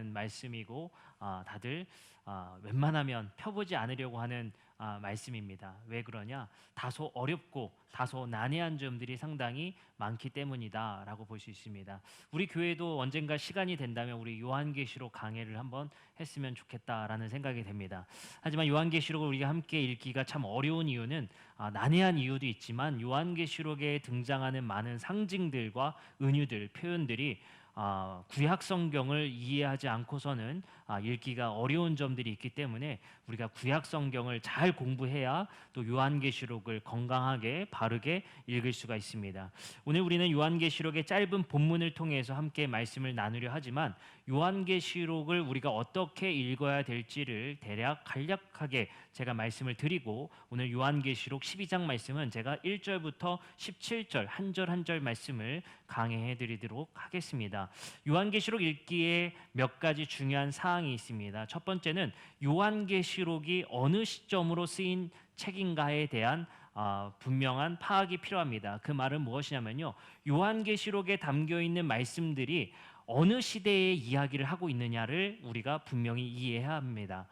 말씀이고 다들 웬만하면 펴보지 않으려고 하는 말씀입니다. 왜 그러냐? 다소 어렵고 다소 난해한 점들이 상당히 많기 때문이다라고 볼 수 있습니다. 우리 교회도 언젠가 시간이 된다면 우리 요한계시록 강해를 한번 했으면 좋겠다라는 생각이 됩니다. 하지만 요한계시록을 우리가 함께 읽기가 참 어려운 이유는 난해한 이유도 있지만 요한계시록에 등장하는 많은 상징들과 은유들, 표현들이 구약 성경을 이해하지 않고서는 읽기가 어려운 점들이 있기 때문에 우리가 구약 성경을 잘 공부해야 또 요한계시록을 건강하게 바르게 읽을 수가 있습니다. 오늘 우리는 요한계시록의 짧은 본문을 통해서 함께 말씀을 나누려 하지만 요한계시록을 우리가 어떻게 읽어야 될지를 대략 간략하게 제가 말씀을 드리고 오늘 요한계시록 12장 말씀은 제가 1절부터 17절 한 절 한 절 말씀을 강해해 드리도록 하겠습니다. 요한계시록 읽기에 몇 가지 중요한 사항이 있습니다. 첫 번째는 요한계시록이 어느 시점으로 쓰인 책인가에 대한 분명한 파악이 필요합니다. 그 말은 무엇이냐면요, 요한계시록에 담겨있는 말씀들이 어느 시대의 이야기를 하고 있느냐를 우리가 분명히 이해해야 합니다.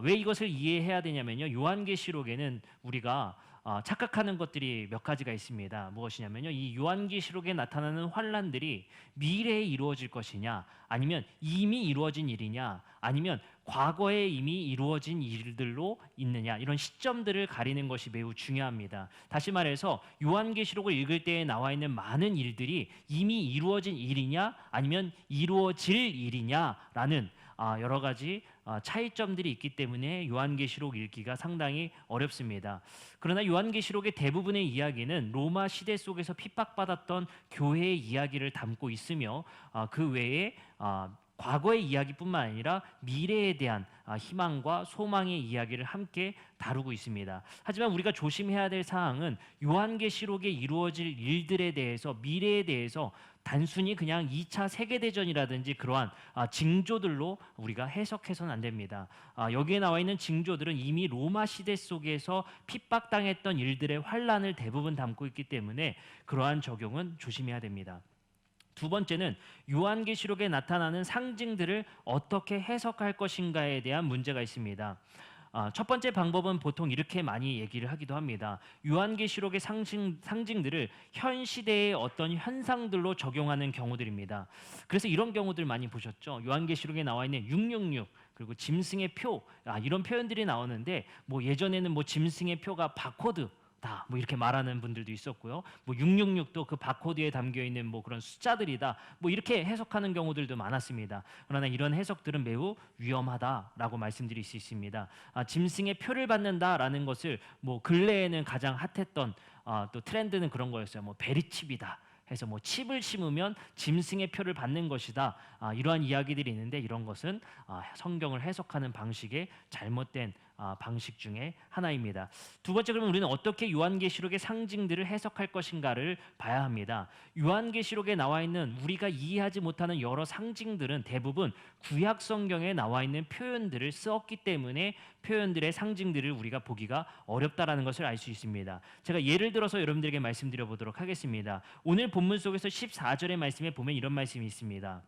왜 이것을 이해해야 되냐면요, 요한계시록에는 우리가 착각하는 것들이 몇 가지가 있습니다. 무엇이냐면요, 이 요한계시록에 나타나는 환란들이 미래에 이루어질 것이냐, 아니면 이미 이루어진 일이냐, 아니면 과거에 이미 이루어진 일들로 있느냐, 이런 시점들을 가리는 것이 매우 중요합니다. 다시 말해서 요한계시록을 읽을 때에 나와 있는 많은 일들이 이미 이루어진 일이냐, 아니면 이루어질 일이냐라는 여러 가지 차이점들이 있기 때문에 요한계시록 읽기가 상당히 어렵습니다. 그러나 요한계시록의 대부분의 이야기는 로마 시대 속에서 핍박받았던 교회의 이야기를 담고 있으며 그 외에 과거의 이야기뿐만 아니라 미래에 대한 희망과 소망의 이야기를 함께 다루고 있습니다. 하지만 우리가 조심해야 될 사항은 요한계시록에 이루어질 일들에 대해서, 미래에 대해서 단순히 그냥 2차 세계대전이라든지 그러한 징조들로 우리가 해석해서는 안 됩니다. 여기에 나와 있는 징조들은 이미 로마 시대 속에서 핍박당했던 일들의 환란을 대부분 담고 있기 때문에 그러한 적용은 조심해야 됩니다. 두 번째는 요한계시록에 나타나는 상징들을 어떻게 해석할 것인가에 대한 문제가 있습니다. 첫 번째 방법은 보통 이렇게 많이 얘기를 하기도 합니다. 요한계시록의 상징들을 현 시대의 어떤 현상들로 적용하는 경우들입니다. 그래서 이런 경우들 많이 보셨죠? 요한계시록에 나와 있는 666 그리고 짐승의 표, 이런 표현들이 나오는데 예전에는 짐승의 표가 바코드 뭐 이렇게 말하는 분들도 있었고요. 666도 그 바코드에 담겨 있는 그런 숫자들이다. 이렇게 해석하는 경우들도 많았습니다. 그러나 이런 해석들은 매우 위험하다라고 말씀드릴 수 있습니다. 짐승의 표를 받는다라는 것을 근래에는 가장 핫했던 또 트렌드는 그런 거였어요. 베리칩이다 해서 칩을 심으면 짐승의 표를 받는 것이다. 이러한 이야기들이 있는데 이런 것은 성경을 해석하는 방식의 잘못된 방식 중에 하나입니다. 두 번째, 그러면 우리는 어떻게 요한계시록의 상징들을 해석할 것인가를 봐야 합니다. 요한계시록에 나와 있는 우리가 이해하지 못하는 여러 상징들은 대부분 구약 성경에 나와 있는 표현들을 쓰었기 때문에 표현들의 상징들을 우리가 보기가 어렵다라는 것을 알 수 있습니다. 제가 예를 들어서 여러분들에게 말씀드려 보도록 하겠습니다. 오늘 본문 속에서 14절의 말씀에 보면 이런 말씀이 있습니다.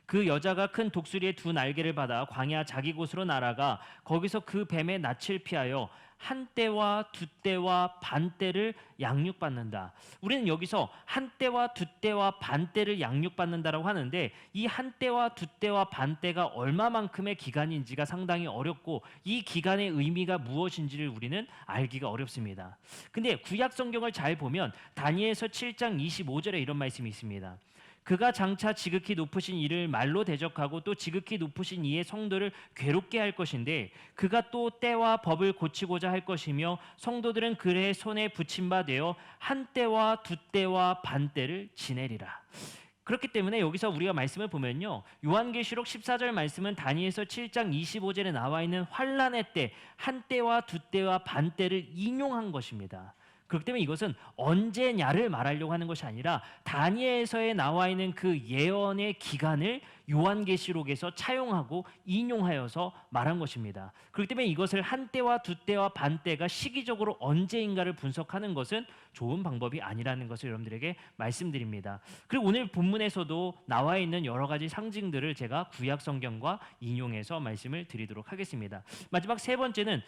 그 여자가 큰 독수리의 두 날개를 받아 광야 자기 곳으로 날아가 거기서 그 뱀의 낯을 피하여 한 때와 두 때와 반 때를 양육받는다. 우리는 여기서 한 때와 두 때와 반 때를 양육받는다라고 하는데 이 한 때와 두 때와 반 때가 얼마만큼의 기간인지가 상당히 어렵고 이 기간의 의미가 무엇인지를 우리는 알기가 어렵습니다. 근데 구약 성경을 잘 보면 다니엘서 7장 25절에 이런 말씀이 있습니다. 그가 장차 지극히 높으신 이를 말로 대적하고 또 지극히 높으신 이의 성도를 괴롭게 할 것인데 그가 또 때와 법을 고치고자 할 것이며 성도들은 그의 손에 붙임 바 되어 한 때와 두 때와 반 때를 지내리라. 그렇기 때문에 여기서 우리가 말씀을 보면요, 요한계시록 14절 말씀은 다니엘서 7장 25절에 나와 있는 환란의 때, 한 때와 두 때와 반 때를 인용한 것입니다. 그렇기 때문에 이것은 언제냐를 말하려고 하는 것이 아니라 다니엘서에 나와 있는 그 예언의 기간을 요한계시록에서 차용하고 인용하여서 말한 것입니다. 그렇기 때문에 이것을 한 때와 두 때와 반 때가 시기적으로 언제인가를 분석하는 것은 좋은 방법이 아니라는 것을 여러분들에게 말씀드립니다. 그리고 오늘 본문에서도 나와 있는 여러 가지 상징들을 제가 구약 성경과 인용해서 말씀을 드리도록 하겠습니다. 마지막 세 번째는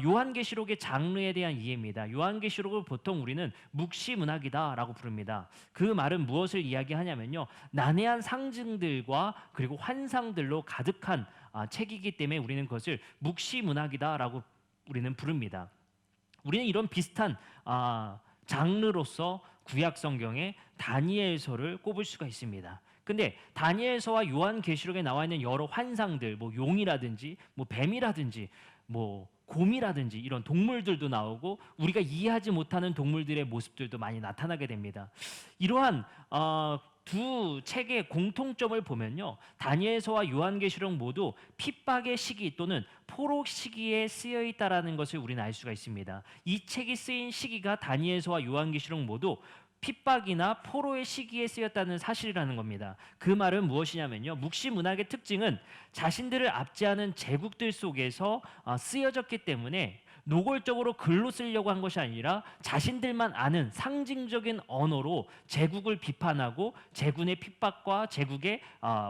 요한계시록의 장르에 대한 이해입니다. 요한계시록을 보통 우리는 묵시문학이다라고 부릅니다. 그 말은 무엇을 이야기하냐면요, 난해한 상징들과 그리고 환상들로 가득한 책이기 때문에 우리는 그것을 묵시문학이다라고 우리는 부릅니다. 우리는 이런 비슷한 장르로서 구약 성경의 다니엘서를 꼽을 수가 있습니다. 근데 다니엘서와 요한계시록에 나와 있는 여러 환상들, 뭐 용이라든지 뭐 뱀이라든지 뭐 곰이라든지 이런 동물들도 나오고 우리가 이해하지 못하는 동물들의 모습들도 많이 나타나게 됩니다. 이러한 두 책의 공통점을 보면요, 다니엘서와 요한계시록 모두 핍박의 시기 또는 포로 시기에 쓰여 있다라는 것을 우리는 알 수가 있습니다. 이 책이 쓰인 시기가 다니엘서와 요한계시록 모두 핍박이나 포로의 시기에 쓰였다는 사실이라는 겁니다. 그 말은 무엇이냐면요, 묵시문학의 특징은 자신들을 압제하는 제국들 속에서 쓰여졌기 때문에 노골적으로 글로 쓰려고 한 것이 아니라 자신들만 아는 상징적인 언어로 제국을 비판하고 제군의 핍박과 제국의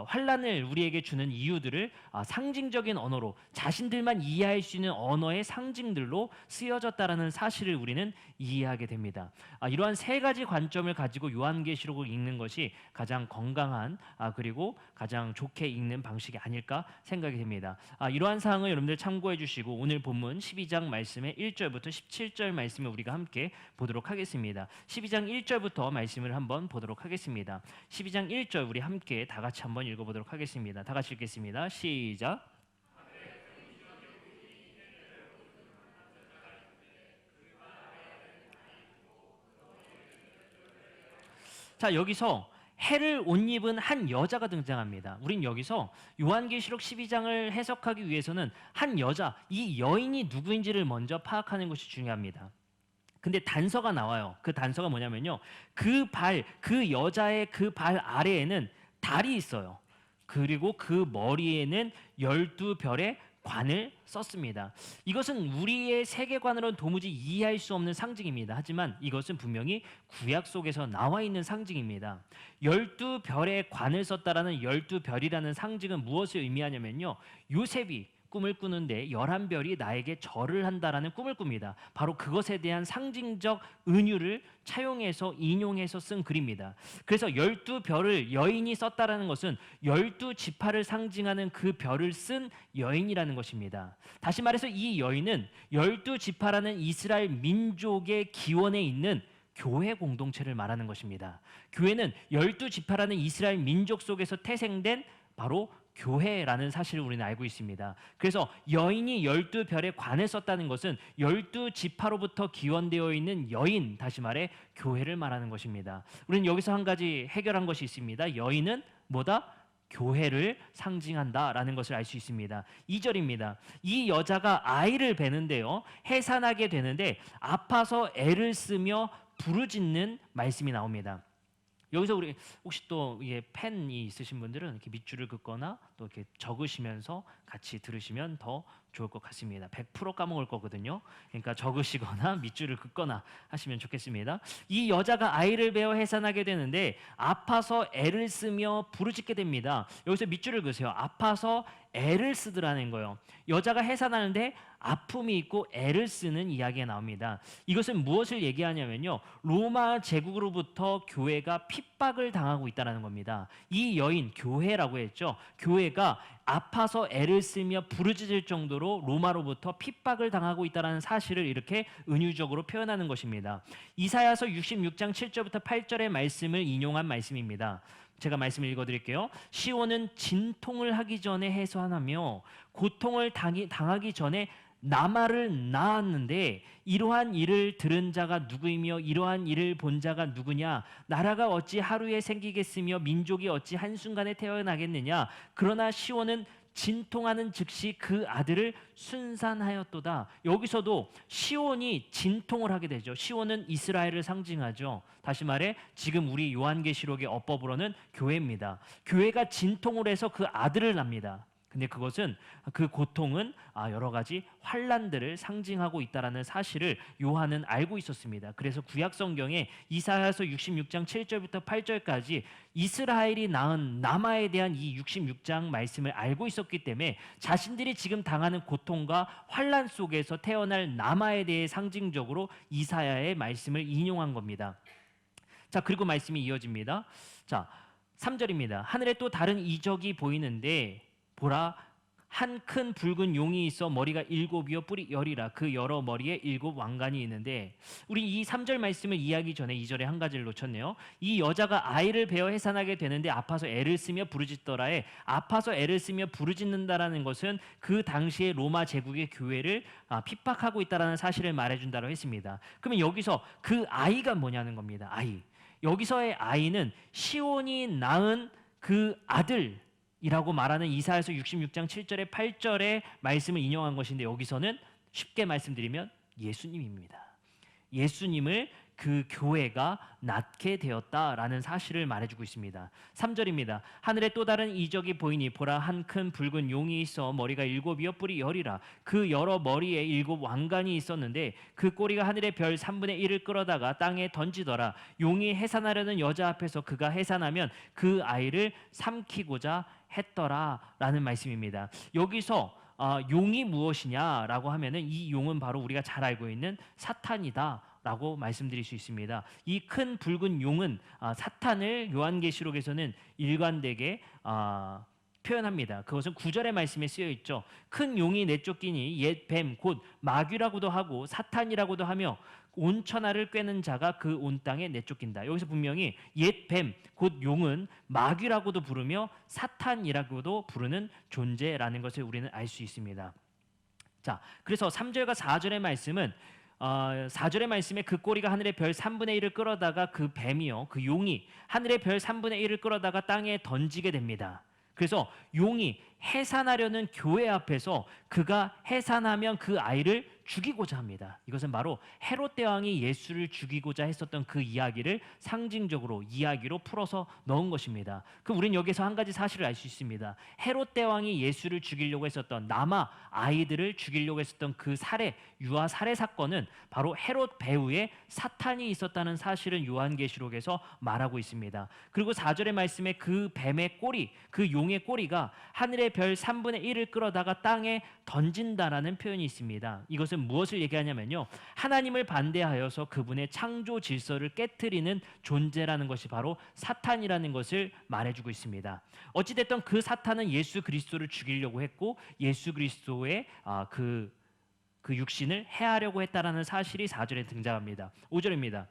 환란을 우리에게 주는 이유들을 상징적인 언어로 자신들만 이해할 수 있는 언어의 상징들로 쓰여졌다라는 사실을 우리는 이해하게 됩니다. 이러한 세 가지 관점을 가지고 요한계시록을 읽는 것이 가장 건강한 그리고 가장 좋게 읽는 방식이 아닐까 생각이 됩니다. 이러한 사항을 여러분들 참고해 주시고 오늘 본문 12장 말씀의 1절부터 17절 말씀을 우리가 함께 보도록 하겠습니다. 12장 1절부터 말씀을 한번 보도록 하겠습니다. 12장 1절 우리 함께 다 같이 한번 읽어보도록 하겠습니다. 다 같이 읽겠습니다. 시작. 자, 여기서 해를 옷 입은 한 여자가 등장합니다. 우린 여기서 요한계시록 12장을 해석하기 위해서는 한 여자, 이 여인이 누구인지를 먼저 파악하는 것이 중요합니다. 근데 단서가 나와요. 그 단서가 뭐냐면요, 그 여자의 그 발 아래에는 달이 있어요. 그리고 그 머리에는 12별의 관을 썼습니다. 이것은 우리의 세계관으로는 도무지 이해할 수 없는 상징입니다. 하지만 이것은 분명히 구약 속에서 나와 있는 상징입니다. 12별의 관을 썼다라는 12별이라는 상징은 무엇을 의미하냐면요, 요셉이 꿈을 꾸는데 11별이 나에게 절을 한다라는 꿈을 꿉니다. 바로 그것에 대한 상징적 은유를 차용해서 인용해서 쓴 글입니다. 그래서 12별을 여인이 썼다라는 것은 12지파를 상징하는 그 별을 쓴 여인이라는 것입니다. 다시 말해서 이 여인은 12지파라는 이스라엘 민족의 기원에 있는 교회 공동체를 말하는 것입니다. 교회는 12지파라는 이스라엘 민족 속에서 태생된 바로 교회라는 사실을 우리는 알고 있습니다. 그래서 여인이 12별의 관을 썼다는 것은 12지파로부터 기원되어 있는 여인, 다시 말해 교회를 말하는 것입니다. 우리는 여기서 한 가지 해결한 것이 있습니다. 여인은 뭐다? 교회를 상징한다라는 것을 알 수 있습니다. 2절입니다. 이 여자가 아이를 베는데요, 해산하게 되는데 아파서 애를 쓰며 부르짖는 말씀이 나옵니다. 여기서 우리 혹시 또 이게 펜이 있으신 분들은 이렇게 밑줄을 긋거나 또 이렇게 적으시면서 같이 들으시면 더 좋을 것 같습니다. 100% 까먹을 거거든요. 그러니까 적으시거나 밑줄을 긋거나 하시면 좋겠습니다. 이 여자가 아이를 베어 해산하게 되는데 아파서 애를 쓰며 부르짖게 됩니다. 여기서 밑줄을 그으세요. 아파서 애를 쓰더라는 거예요. 여자가 해산하는데 아픔이 있고 애를 쓰는 이야기가 나옵니다. 이것은 무엇을 얘기하냐면요, 로마 제국으로부터 교회가 핍박을 당하고 있다는 겁니다. 이 여인, 교회라고 했죠. 교회가 아파서 애를 쓰며 부르짖을 정도로 로마로부터 핍박을 당하고 있다는 사실을 이렇게 은유적으로 표현하는 것입니다. 이사야서 66장 7절부터 8절의 말씀을 인용한 말씀입니다. 제가 말씀을 읽어드릴게요. 시온은 진통을 하기 전에 해산하며 고통을 당하기 전에 나말을 낳았는데 이러한 일을 들은 자가 누구이며 이러한 일을 본 자가 누구냐? 나라가 어찌 하루에 생기겠으며 민족이 어찌 한순간에 태어나겠느냐? 그러나 시온은 진통하는 즉시 그 아들을 순산하였도다. 여기서도 시온이 진통을 하게 되죠. 시온은 이스라엘을 상징하죠. 다시 말해 지금 우리 요한계시록의 어법으로는 교회입니다. 교회가 진통을 해서 그 아들을 낳습니다. 근데 그것은 그 고통은 여러 가지 환난들을 상징하고 있다라는 사실을 요한은 알고 있었습니다. 그래서 구약 성경에 이사야서 66장 7절부터 8절까지 이스라엘이 낳은 남아에 대한 이 66장 말씀을 알고 있었기 때문에 자신들이 지금 당하는 고통과 환난 속에서 태어날 남아에 대해 상징적으로 이사야의 말씀을 인용한 겁니다. 자, 그리고 말씀이 이어집니다. 자, 3절입니다. 하늘에 또 다른 이적이 보이는데 보라, 한 큰 붉은 용이 있어 머리가 7이요 뿔이 10이라. 그 여러 머리에 7 왕관이 있는데, 우리 이 3절 말씀을 이해하기 전에 2절에 한 가지를 놓쳤네요. 이 여자가 아이를 베어 해산하게 되는데 아파서 애를 쓰며 부르짖더라에, 아파서 애를 쓰며 부르짖는다라는 것은 그 당시에 로마 제국의 교회를 핍박하고 있다라는 사실을 말해준다고 했습니다. 그러면 여기서 그 아이가 뭐냐는 겁니다. 아이, 여기서의 아이는 시온이 낳은 그 아들 이라고 말하는 이사야서 66장 7절에 8절의 말씀을 인용한 것인데, 여기서는 쉽게 말씀드리면 예수님입니다. 예수님을 그 교회가 낳게 되었다라는 사실을 말해주고 있습니다. 3절입니다. 하늘에 또 다른 이적이 보이니 보라, 한 큰 붉은 용이 있어 머리가 7이요 뿔이 10이라. 그 여러 머리에 7 왕관이 있었는데 그 꼬리가 하늘의 별 3분의 1을 끌어다가 땅에 던지더라. 용이 해산하려는 여자 앞에서 그가 해산하면 그 아이를 삼키고자 했더라라는 말씀입니다. 여기서 용이 무엇이냐라고 하면은 이 용은 바로 우리가 잘 알고 있는 사탄이다 라고 말씀드릴 수 있습니다. 이 큰 붉은 용은 사탄을 요한계시록에서는 일관되게 표현합니다. 그것은 9절의 말씀에 쓰여 있죠. 큰 용이 내쫓기니 옛 뱀 곧 마귀라고도 하고 사탄이라고도 하며 온 천하를 꿰는 자가 그 온 땅에 내쫓긴다. 여기서 분명히 옛 뱀 곧 용은 마귀라고도 부르며 사탄이라고도 부르는 존재라는 것을 우리는 알 수 있습니다. 자, 그래서 3절과 4절의 말씀은 4절의 말씀에 그 꼬리가 하늘의 별 3분의 1을 끌어다가, 그 뱀이요 그 용이 하늘의 별 3분의 1을 끌어다가 땅에 던지게 됩니다. 그래서 용이 해산하려는 교회 앞에서 그가 해산하면 그 아이를 죽이고자 합니다. 이것은 바로 헤롯 대왕이 예수를 죽이고자 했었던 그 이야기를 상징적으로 이야기로 풀어서 넣은 것입니다. 그럼 우리는 여기서 한 가지 사실을 알 수 있습니다. 헤롯 대왕이 예수를 죽이려고 했었던, 남아 아이들을 죽이려고 했었던 그 유아 살해 사건은 바로 헤롯 배후에 사탄이 있었다는 사실을 요한계시록에서 말하고 있습니다. 그리고 4절의 말씀에 그 뱀의 꼬리, 그 용의 꼬리가 하늘의 별 3분의 1을 끌어다가 땅에 던진다라는 표현이 있습니다. 이것은 무엇을 얘기하냐면요, 하나님을 반대하여서 그분의 창조 질서를 깨트리는 존재라는 것이 바로 사탄이라는 것을 말해주고 있습니다. 어찌됐든 그 사탄은 예수 그리스도를 죽이려고 했고 예수 그리스도의 그 육신을 해하려고 했다라는 사실이 4절에 등장합니다. 5절입니다.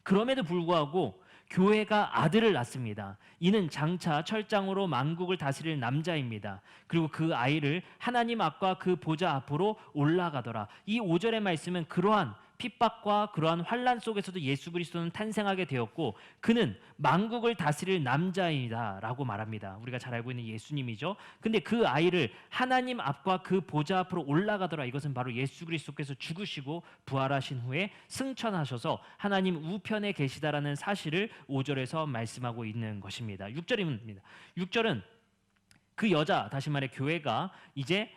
그럼에도 불구하고 교회가 아들을 낳습니다. 이는 장차 철장으로 만국을 다스릴 남자입니다. 그리고 그 아이를 하나님 앞과 그 보좌 앞으로 올라가더라. 이 5절의 말씀은 그러한 핍박과 그러한 환난 속에서도 예수 그리스도는 탄생하게 되었고 그는 만국을 다스릴 남자이다라고 말합니다. 우리가 잘 알고 있는 예수님이죠. 근데 그 아이를 하나님 앞과 그 보좌 앞으로 올라가더라. 이것은 바로 예수 그리스도께서 죽으시고 부활하신 후에 승천하셔서 하나님 우편에 계시다라는 사실을 5절에서 말씀하고 있는 것입니다. 6절입니다. 6절은 그 여자, 다시 말해 교회가 이제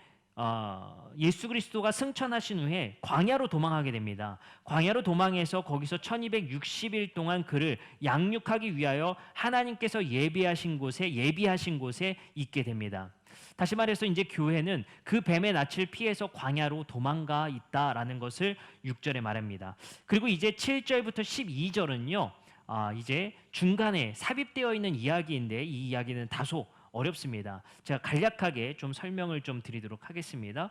예수 그리스도가 승천하신 후에 광야로 도망하게 됩니다. 광야로 도망해서 거기서 1260일 동안 그를 양육하기 위하여 하나님께서 예비하신 곳에 있게 됩니다. 다시 말해서 이제 교회는 그 뱀의 낯을 피해서 광야로 도망가 있다라는 것을 6절에 말합니다. 그리고 이제 7절부터 12절은요, 이제 중간에 삽입되어 있는 이야기인데 이 이야기는 다소 어렵습니다. 제가 간략하게 좀 설명을 좀 드리도록 하겠습니다.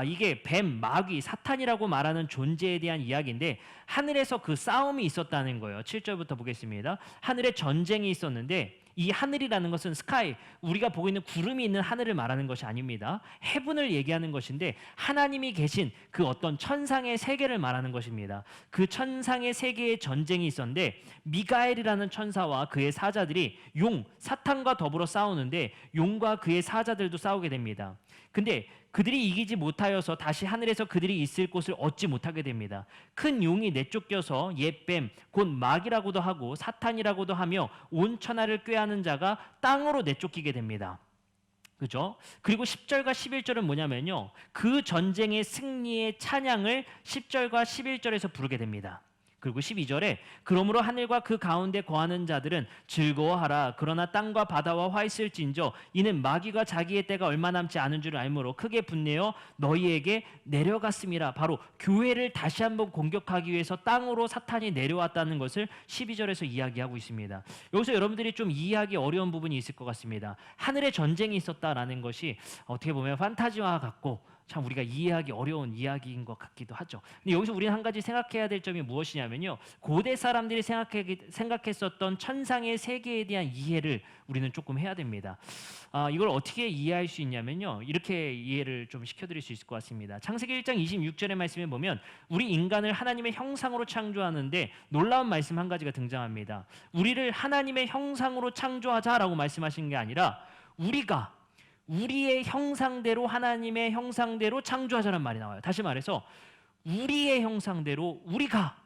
이게 뱀, 마귀, 사탄이라고 말하는 존재에 대한 이야기인데 하늘에서 그 싸움이 있었다는 거예요. 7절부터 보겠습니다. 하늘에 전쟁이 있었는데 이 하늘이라는 것은 스카이, 우리가 보고 있는 구름이 있는 하늘을 말하는 것이 아닙니다. 헤븐을 얘기하는 것인데 하나님이 계신 그 어떤 천상의 세계를 말하는 것입니다. 그 천상의 세계의 전쟁이 있었는데 미가엘이라는 천사와 그의 사자들이 용, 사탄과 더불어 싸우는데 용과 그의 사자들도 싸우게 됩니다. 근데 그들이 이기지 못하여서 다시 하늘에서 그들이 있을 곳을 얻지 못하게 됩니다. 큰 용이 내쫓겨서 옛뱀, 곧 마귀라고도 하고 사탄이라고도 하며 온 천하를 꾀하는 자가 땅으로 내쫓기게 됩니다. 그죠? 그리고 10절과 11절은 뭐냐면요, 그 전쟁의 승리의 찬양을 10절과 11절에서 부르게 됩니다. 그리고 12절에 그러므로 하늘과 그 가운데 거하는 자들은 즐거워하라. 그러나 땅과 바다와 화 있을진저 이는 마귀가 자기의 때가 얼마 남지 않은 줄 알므로 크게 분내어 너희에게 내려갔음이라. 바로 교회를 다시 한번 공격하기 위해서 땅으로 사탄이 내려왔다는 것을 12절에서 이야기하고 있습니다. 여기서 여러분들이 좀 이해하기 어려운 부분이 있을 것 같습니다. 하늘에 전쟁이 있었다라는 것이 어떻게 보면 판타지와 같고 참 우리가 이해하기 어려운 이야기인 것 같기도 하죠. 근데 여기서 우리는 한 가지 생각해야 될 점이 무엇이냐면요, 고대 사람들이 생각했었던 천상의 세계에 대한 이해를 우리는 조금 해야 됩니다. 이걸 어떻게 이해할 수 있냐면요, 이렇게 이해를 좀 시켜드릴 수 있을 것 같습니다. 창세기 1장 26절의 말씀에 보면 우리 인간을 하나님의 형상으로 창조하는데 놀라운 말씀 한 가지가 등장합니다. 우리를 하나님의 형상으로 창조하자라고 말씀하신 게 아니라 우리가 우리의 형상대로, 하나님의 형상대로 창조하자는 말이 나와요. 다시 말해서 우리의 형상대로, 우리가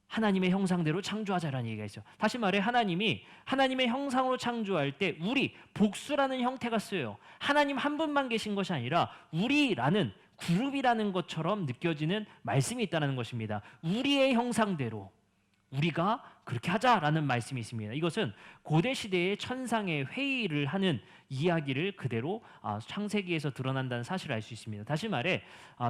하나님의 형상대로 창조하자라는 얘기가 있어요. 다시 말해 하나님이 하나님의 형상으로 창조할 때 우리, 복수라는 형태가 쓰여요. 하나님 한 분만 계신 것이 아니라 우리라는 그룹이라는 것처럼 느껴지는 말씀이 있다는 것입니다. 우리의 형상대로 우리가 그렇게 하자라는 말씀이 있습니다. 이것은 고대 시대의 천상의 회의를 하는 이야기를 그대로 창세기에서 드러난다는 사실을 알 수 있습니다. 다시 말해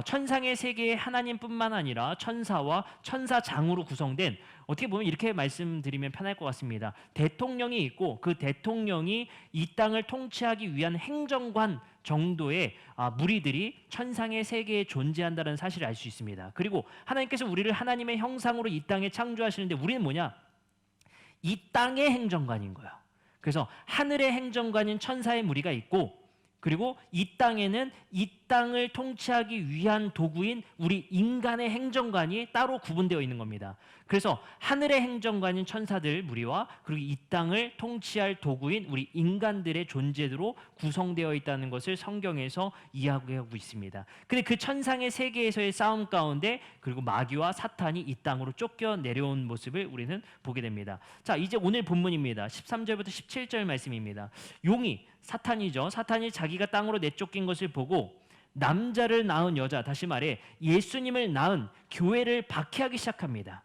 천상의 세계에 하나님뿐만 아니라 천사와 천사장으로 구성된, 어떻게 보면 이렇게 말씀드리면 편할 것 같습니다. 대통령이 있고 그 대통령이 이 땅을 통치하기 위한 행정관 정도의 무리들이 천상의 세계에 존재한다는 사실을 알 수 있습니다. 그리고 하나님께서 우리를 하나님의 형상으로 이 땅에 창조하시는데 우리는 뭐냐? 이 땅의 행정관인 거예요. 그래서 하늘의 행정관인 천사의 무리가 있고, 그리고 이 땅에는 이 땅을 통치하기 위한 도구인 우리 인간의 행정관이 따로 구분되어 있는 겁니다. 그래서 하늘의 행정관인 천사들 무리와 그리고 이 땅을 통치할 도구인 우리 인간들의 존재로 구성되어 있다는 것을 성경에서 이야기하고 있습니다. 근데 그 천상의 세계에서의 싸움 가운데 그리고 마귀와 사탄이 이 땅으로 쫓겨 내려온 모습을 우리는 보게 됩니다. 자, 이제 오늘 본문입니다. 13절부터 17절 말씀입니다. 용이, 사탄이죠. 사탄이 자기가 땅으로 내쫓긴 것을 보고 남자를 낳은 여자, 다시 말해 예수님을 낳은 교회를 박해하기 시작합니다.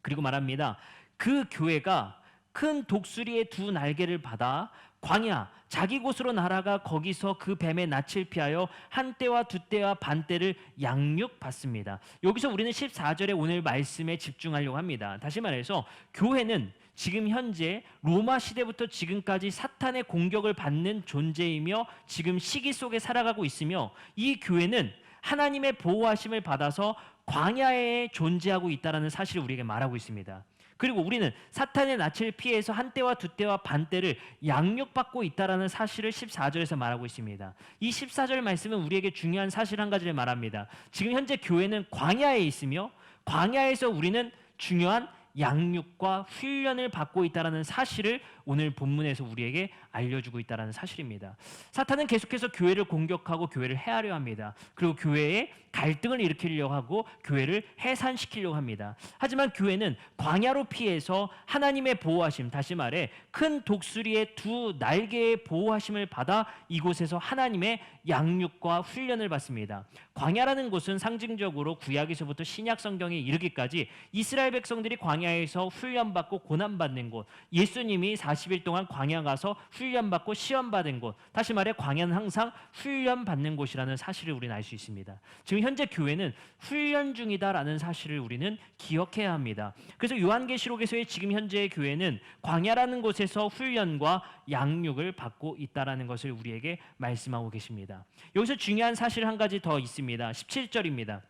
그리고 말합니다. 그 교회가 큰 독수리의 두 날개를 받아 광야 자기 곳으로 날아가 거기서 그 뱀의 낯을 피하여 한 때와 두 때와 반 때를 양육받습니다. 여기서 우리는 14절의 오늘 말씀에 집중하려고 합니다. 다시 말해서 교회는 지금 현재 로마 시대부터 지금까지 사탄의 공격을 받는 존재이며 지금 시기 속에 살아가고 있으며, 이 교회는 하나님의 보호하심을 받아서 광야에 존재하고 있다는 사실을 우리에게 말하고 있습니다. 그리고 우리는 사탄의 낯을 피해서 한 때와 두 때와 반 때를 양육받고 있다는 사실을 14절에서 말하고 있습니다. 이 14절 말씀은 우리에게 중요한 사실 한 가지를 말합니다. 지금 현재 교회는 광야에 있으며 광야에서 우리는 중요한 양육과 훈련을 받고 있다는 사실을 오늘 본문에서 우리에게 알려주고 있다는 사실입니다. 사탄은 계속해서 교회를 공격하고 교회를 해하려 합니다. 그리고 교회에 갈등을 일으키려고 하고 교회를 해산시키려고 합니다. 하지만 교회는 광야로 피해서 하나님의 보호하심, 다시 말해 큰 독수리의 두 날개의 보호하심을 받아 이곳에서 하나님의 양육과 훈련을 받습니다. 광야라는 곳은 상징적으로 구약에서부터 신약 성경에 이르기까지 이스라엘 백성들이 광야에서 훈련받고 고난받는 곳, 예수님이 40일 동안 광야 가서 훈련받고 시험받은 곳, 다시 말해 광야는 항상 훈련받는 곳이라는 사실을 우리는 알 수 있습니다. 지금 현재 교회는 훈련 중이다라는 사실을 우리는 기억해야 합니다. 그래서 요한계시록에서의 지금 현재의 교회는 광야라는 곳에서 훈련과 양육을 받고 있다라는 것을 우리에게 말씀하고 계십니다. 여기서 중요한 사실 한 가지 더 있습니다. 17절입니다.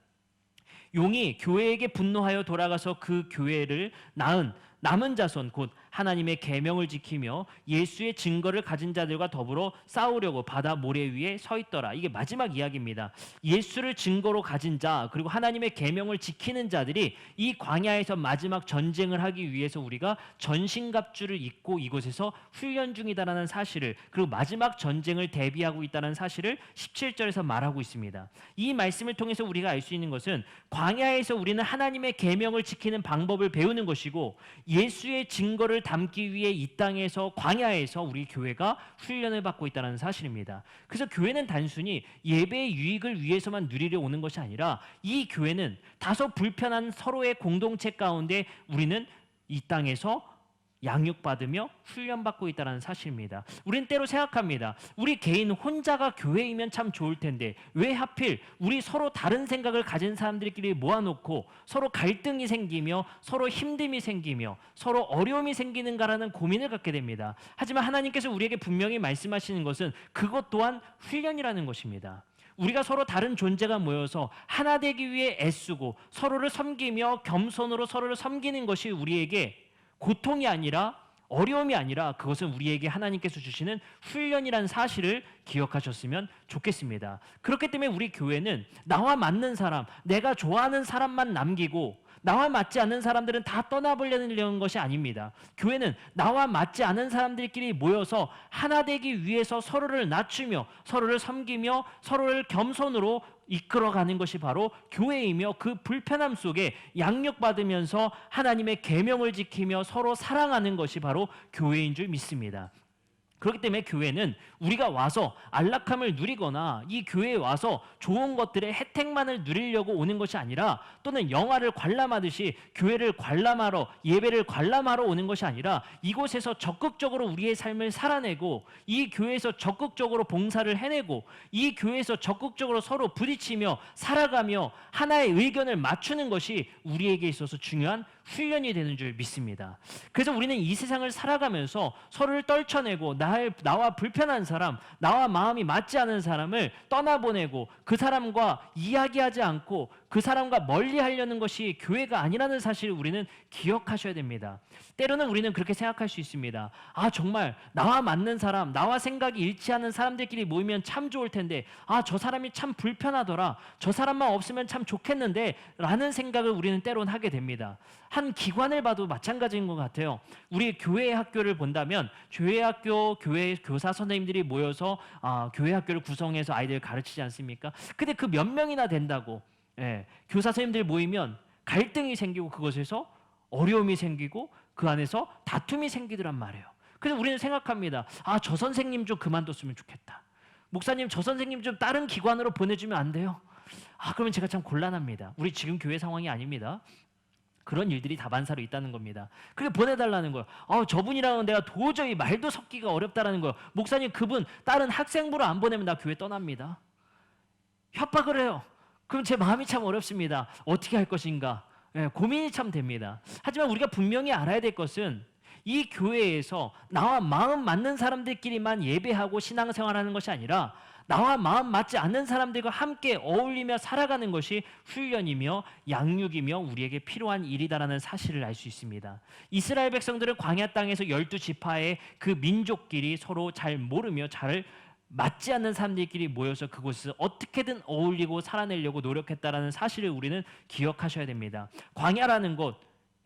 용이 교회에게 분노하여 돌아가서 그 교회를 낳은 남은 자손 곧 하나님의 계명을 지키며 예수의 증거를 가진 자들과 더불어 싸우려고 바다 모래 위에 서 있더라. 이게 마지막 이야기입니다. 예수를 증거로 가진 자 그리고 하나님의 계명을 지키는 자들이 이 광야에서 마지막 전쟁을 하기 위해서 우리가 전신갑주를 입고 이곳에서 훈련 중이다라는 사실을, 그리고 마지막 전쟁을 대비하고 있다는 사실을 17절에서 말하고 있습니다. 이 말씀을 통해서 우리가 알 수 있는 것은 광야에서 우리는 하나님의 계명을 지키는 방법을 배우는 것이고, 예수의 증거를 담기 위해 이 땅에서 광야에서 우리 교회가 훈련을 받고 있다는 사실입니다. 그래서 교회는 단순히 예배의 유익을 위해서만 누리려 오는 것이 아니라, 이 교회는 다소 불편한 서로의 공동체 가운데 우리는 이 땅에서 양육받으며 훈련받고 있다는 사실입니다. 우리는 때로 생각합니다. 우리 개인 혼자가 교회이면 참 좋을 텐데 왜 하필 우리 서로 다른 생각을 가진 사람들끼리 모아놓고 서로 갈등이 생기며 서로 힘듦이 생기며 서로 어려움이 생기는가라는 고민을 갖게 됩니다. 하지만 하나님께서 우리에게 분명히 말씀하시는 것은 그것 또한 훈련이라는 것입니다. 우리가 서로 다른 존재가 모여서 하나 되기 위해 애쓰고 서로를 섬기며 겸손으로 서로를 섬기는 것이 우리에게 고통이 아니라, 어려움이 아니라, 그것은 우리에게 하나님께서 주시는 훈련이라는 사실을 기억하셨으면 좋겠습니다. 그렇기 때문에 우리 교회는 나와 맞는 사람, 내가 좋아하는 사람만 남기고 나와 맞지 않는 사람들은 다 떠나보려는 것이 아닙니다. 교회는 나와 맞지 않은 사람들끼리 모여서 하나 되기 위해서 서로를 낮추며 서로를 섬기며 서로를 겸손으로 이끌어가는 것이 바로 교회이며, 그 불편함 속에 양육받으면서 하나님의 계명을 지키며 서로 사랑하는 것이 바로 교회인 줄 믿습니다. 그렇기 때문에 교회는 우리가 와서 안락함을 누리거나 이 교회에 와서 좋은 것들의 혜택만을 누리려고 오는 것이 아니라, 또는 영화를 관람하듯이 교회를 관람하러, 예배를 관람하러 오는 것이 아니라, 이곳에서 적극적으로 우리의 삶을 살아내고 이 교회에서 적극적으로 봉사를 해내고 이 교회에서 적극적으로 서로 부딪히며 살아가며 하나의 의견을 맞추는 것이 우리에게 있어서 중요한 훈련이 되는 줄 믿습니다. 그래서 우리는 이 세상을 살아가면서 서로를 떨쳐내고 나와 불편한 사람, 나와 마음이 맞지 않은 사람을 떠나보내고 그 사람과 이야기하지 않고 그 사람과 멀리 하려는 것이 교회가 아니라는 사실을 우리는 기억하셔야 됩니다. 때로는 우리는 그렇게 생각할 수 있습니다. 아, 정말 나와 맞는 사람, 나와 생각이 일치하는 사람들끼리 모이면 참 좋을 텐데, 아, 저 사람이 참 불편하더라, 저 사람만 없으면 참 좋겠는데 라는 생각을 우리는 때로는 하게 됩니다. 한 기관을 봐도 마찬가지인 것 같아요. 우리 교회 학교를 본다면 교회 학교, 교회 교사 선생님들이 모여서 교회 학교를 구성해서 아이들을 가르치지 않습니까? 근데 그 몇 명이나 된다고, 교사 선생님들 모이면 갈등이 생기고 그것에서 어려움이 생기고 그 안에서 다툼이 생기더란 말이에요. 그래서 우리는 생각합니다. 아, 저 선생님 좀 그만뒀으면 좋겠다. 목사님, 저 선생님 좀 다른 기관으로 보내주면 안 돼요? 아, 그러면 제가 참 곤란합니다. 우리 지금 교회 상황이 아닙니다. 그런 일들이 다반사로 있다는 겁니다. 그게 보내달라는 거예요. 저분이랑은 내가 도저히 말도 섞기가 어렵다라는 거예요. 목사님, 그분 다른 학생부로 안 보내면 나 교회 떠납니다. 협박을 해요. 그럼 제 마음이 참 어렵습니다. 어떻게 할 것인가? 고민이 참 됩니다. 하지만 우리가 분명히 알아야 될 것은 이 교회에서 나와 마음 맞는 사람들끼리만 예배하고 신앙생활하는 것이 아니라 나와 마음 맞지 않는 사람들과 함께 어울리며 살아가는 것이 훈련이며 양육이며 우리에게 필요한 일이다라는 사실을 알 수 있습니다. 이스라엘 백성들은 광야 땅에서 12지파의 그 민족끼리 서로 잘 모르며 잘 맞지 않는 사람들끼리 모여서 그곳에서 어떻게든 어울리고 살아내려고 노력했다라는 사실을 우리는 기억하셔야 됩니다. 광야라는 곳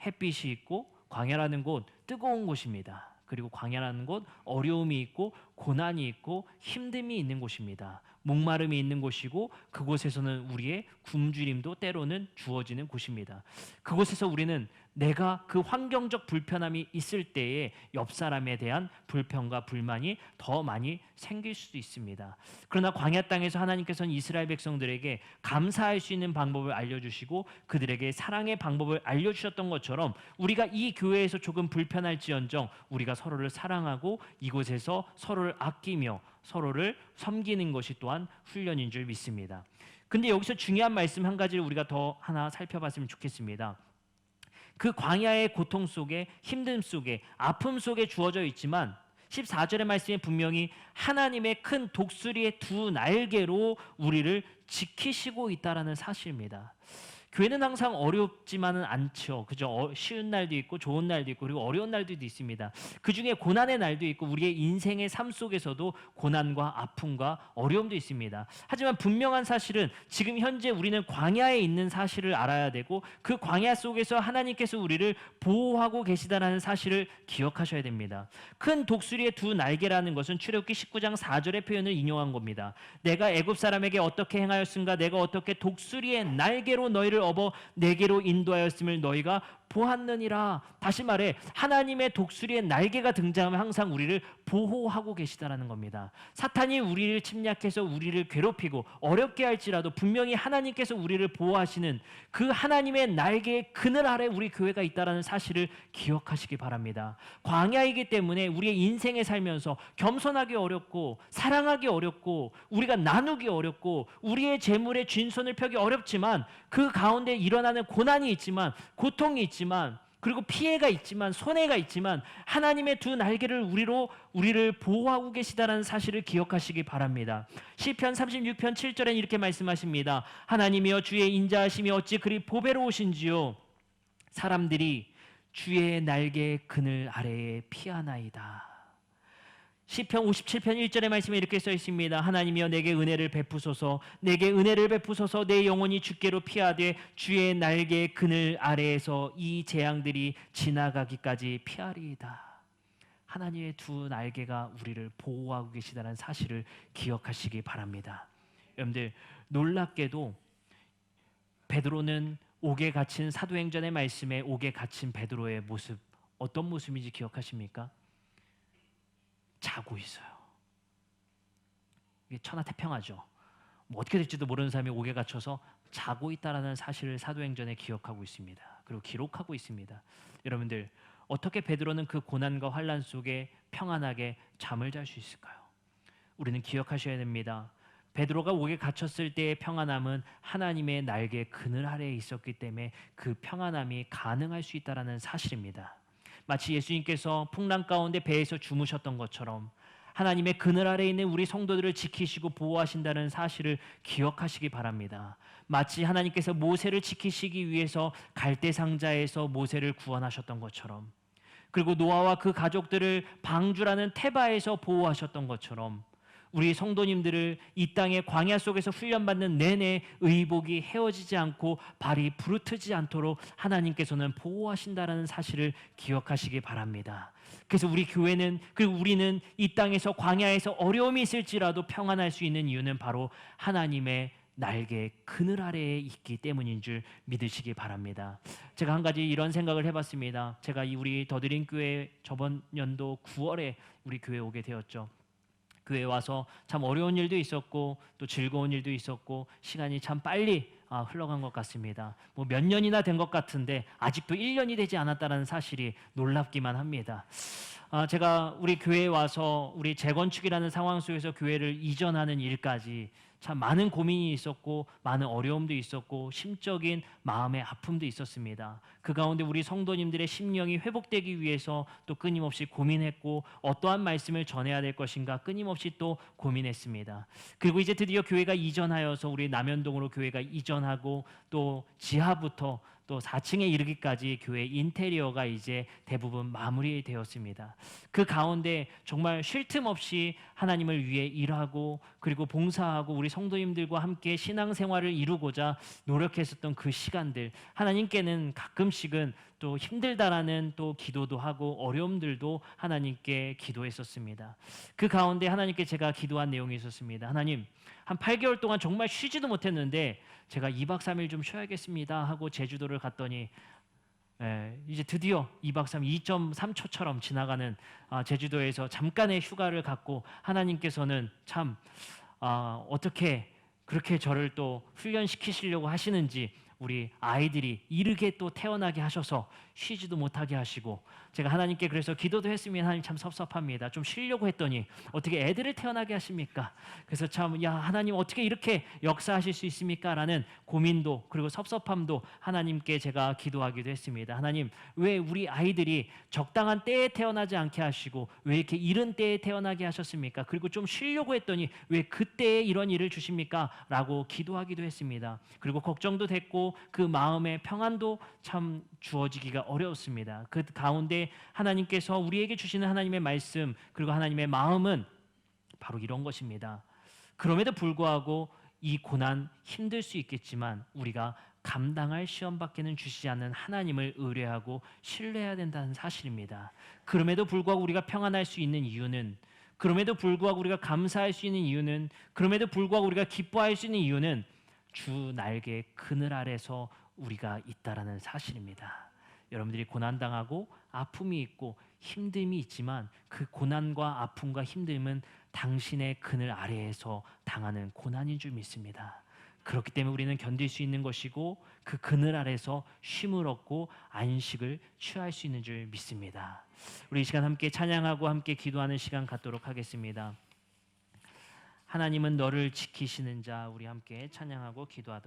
햇빛이 있고, 광야라는 곳 뜨거운 곳입니다. 그리고 광야라는 곳 어려움이 있고 고난이 있고 힘듦이 있는 곳입니다. 목마름이 있는 곳이고, 그곳에서는 우리의 굶주림도 때로는 주어지는 곳입니다. 그곳에서 우리는 내가 그 환경적 불편함이 있을 때에 옆 사람에 대한 불평과 불만이 더 많이 생길 수도 있습니다. 그러나 광야 땅에서 하나님께서는 이스라엘 백성들에게 감사할 수 있는 방법을 알려주시고 그들에게 사랑의 방법을 알려주셨던 것처럼, 우리가 이 교회에서 조금 불편할지언정 우리가 서로를 사랑하고 이곳에서 서로를 아끼며 서로를 섬기는 것이 또한 훈련인 줄 믿습니다. 근데 여기서 중요한 말씀 한 가지를 우리가 더 하나 살펴봤으면 좋겠습니다. 그 광야의 고통 속에, 힘듦 속에, 아픔 속에 주어져 있지만 14절의 말씀에 분명히 하나님의 큰 독수리의 두 날개로 우리를 지키시고 있다라는 사실입니다. 교회는 항상 어렵지만은 않죠. 그죠? 쉬운 날도 있고 좋은 날도 있고 그리고 어려운 날도 있습니다. 그 중에 고난의 날도 있고 우리의 인생의 삶 속에서도 고난과 아픔과 어려움도 있습니다. 하지만 분명한 사실은 지금 현재 우리는 광야에 있는 사실을 알아야 되고 그 광야 속에서 하나님께서 우리를 보호하고 계시다는 사실을 기억하셔야 됩니다. 큰 독수리의 두 날개라는 것은 출애굽기 19장 4절의 표현을 인용한 겁니다. 내가 애굽 사람에게 어떻게 행하였은가, 내가 어떻게 독수리의 날개로 너희를 업어 내게로 인도하였음을 너희가 보았느니라. 다시 말해 하나님의 독수리의 날개가 등장하면 항상 우리를 보호하고 계시다라는 겁니다. 사탄이 우리를 침략해서 우리를 괴롭히고 어렵게 할지라도 분명히 하나님께서 우리를 보호하시는 그 하나님의 날개의 그늘 아래 우리 교회가 있다라는 사실을 기억하시기 바랍니다. 광야이기 때문에 우리의 인생에 살면서 겸손하기 어렵고 사랑하기 어렵고 우리가 나누기 어렵고 우리의 재물에 쥔손을 펴기 어렵지만 그 가운데 일어나는 고난이 있지만 고통이 있지만 그리고 피해가 있지만 손해가 있지만 하나님의 두 날개를 우리를 보호하고 계시다는 사실을 기억하시기 바랍니다. 시편 36편 7절에 이렇게 말씀하십니다. 하나님이여 주의 인자하심이 어찌 그리 보배로우신지요. 사람들이 주의 날개 그늘 아래에 피하나이다. 시편 57편 1절의 말씀에 이렇게 써 있습니다. 하나님이여 내게 은혜를 베푸소서, 내게 은혜를 베푸소서. 내 영혼이 주께로 피하되 주의 날개 그늘 아래에서 이 재앙들이 지나가기까지 피하리이다. 하나님의 두 날개가 우리를 보호하고 계시다는 사실을 기억하시기 바랍니다. 여러분들, 놀랍게도 베드로는 옥에 갇힌 사도행전의 말씀에 옥에 갇힌 베드로의 모습, 어떤 모습인지 기억하십니까? 자고 있어요. 이게 천하태평하죠. 뭐 어떻게 될지도 모르는 사람이 옥에 갇혀서 자고 있다라는 사실을 사도행전에 기억하고 있습니다. 그리고 기록하고 있습니다. 여러분들, 어떻게 베드로는 그 고난과 환난 속에 평안하게 잠을 잘 수 있을까요? 우리는 기억하셔야 됩니다. 베드로가 옥에 갇혔을 때의 평안함은 하나님의 날개 그늘 아래에 있었기 때문에 그 평안함이 가능할 수 있다라는 사실입니다. 마치 예수님께서 풍랑 가운데 배에서 주무셨던 것처럼 하나님의 그늘 아래에 있는 우리 성도들을 지키시고 보호하신다는 사실을 기억하시기 바랍니다. 마치 하나님께서 모세를 지키시기 위해서 갈대 상자에서 모세를 구원하셨던 것처럼, 그리고 노아와 그 가족들을 방주라는 태바에서 보호하셨던 것처럼 우리 성도님들을 이 땅의 광야 속에서 훈련받는 내내 의복이 헤어지지 않고 발이 부르트지 않도록 하나님께서는 보호하신다라는 사실을 기억하시기 바랍니다. 그래서 우리 교회는, 그리고 우리는 이 땅에서 광야에서 어려움이 있을지라도 평안할 수 있는 이유는 바로 하나님의 날개 그늘 아래에 있기 때문인 줄 믿으시기 바랍니다. 제가 한 가지 이런 생각을 해봤습니다. 제가 우리 더드림 교회 저번 연도 9월에 우리 교회 오게 되었죠. 교회 와서 참 어려운 일도 있었고 또 즐거운 일도 있었고 시간이 참 빨리 흘러간 것 같습니다. 뭐 몇 년이나 된 것 같은데 아직도 1년이 되지 않았다는 사실이 놀랍기만 합니다. 제가 우리 교회에 와서 우리 재건축이라는 상황 속에서 교회를 이전하는 일까지 참 많은 고민이 있었고 많은 어려움도 있었고 심적인 마음의 아픔도 있었습니다. 그 가운데 우리 성도님들의 심령이 회복되기 위해서 또 끊임없이 고민했고 어떠한 말씀을 전해야 될 것인가 끊임없이 또 고민했습니다. 그리고 이제 드디어 교회가 이전하여서 우리 남현동으로 교회가 이전하고 또 지하부터 또 4층에 이르기까지 교회 인테리어가 이제 대부분 마무리되었습니다. 그 가운데 정말 쉴 틈 없이 하나님을 위해 일하고 그리고 봉사하고 우리 성도님들과 함께 신앙생활을 이루고자 노력했었던 그 시간들, 하나님께는 가끔씩은 또 힘들다라는 또 기도도 하고 어려움들도 하나님께 기도했었습니다. 그 가운데 하나님께 제가 기도한 내용이 있었습니다. 하나님, 한 8개월 동안 정말 쉬지도 못했는데 제가 2박 3일 좀 쉬어야겠습니다 하고 제주도를 갔더니 이제 드디어 2박 3일 2.3초처럼 지나가는 제주도에서 잠깐의 휴가를 갖고 하나님께서는 참 어떻게 그렇게 저를 또 훈련시키시려고 하시는지 우리 아이들이 이르게 또 태어나게 하셔서 쉬지도 못하게 하시고, 제가 하나님께 그래서 기도도 했으면 하나님 참 섭섭합니다. 좀 쉬려고 했더니 어떻게 애들을 태어나게 하십니까? 그래서 참 야 하나님 어떻게 이렇게 역사하실 수 있습니까? 라는 고민도 그리고 섭섭함도 하나님께 제가 기도하기도 했습니다. 하나님, 왜 우리 아이들이 적당한 때에 태어나지 않게 하시고 왜 이렇게 이른 때에 태어나게 하셨습니까? 그리고 좀 쉬려고 했더니 왜 그때에 이런 일을 주십니까? 라고 기도하기도 했습니다. 그리고 걱정도 됐고 또 그 마음의 평안도 참 주어지기가 어렵습니다. 그 가운데 하나님께서 우리에게 주시는 하나님의 말씀 그리고 하나님의 마음은 바로 이런 것입니다. 그럼에도 불구하고 이 고난 힘들 수 있겠지만 우리가 감당할 시험밖에는 주시지 않는 하나님을 의뢰하고 신뢰해야 된다는 사실입니다. 그럼에도 불구하고 우리가 평안할 수 있는 이유는, 그럼에도 불구하고 우리가 감사할 수 있는 이유는, 그럼에도 불구하고 우리가 기뻐할 수 있는 이유는 주 날개 그늘 아래서 우리가 있다라는 사실입니다. 여러분들이 고난당하고 아픔이 있고 힘듦이 있지만 그 고난과 아픔과 힘듦은 당신의 그늘 아래에서 당하는 고난인 줄 믿습니다. 그렇기 때문에 우리는 견딜 수 있는 것이고 그 그늘 아래서 쉼을 얻고 안식을 취할 수 있는 줄 믿습니다. 우리 이 시간 함께 찬양하고 함께 기도하는 시간 갖도록 하겠습니다. 하나님은 너를 지키시는 자, 우리 함께 찬양하고 기도하도록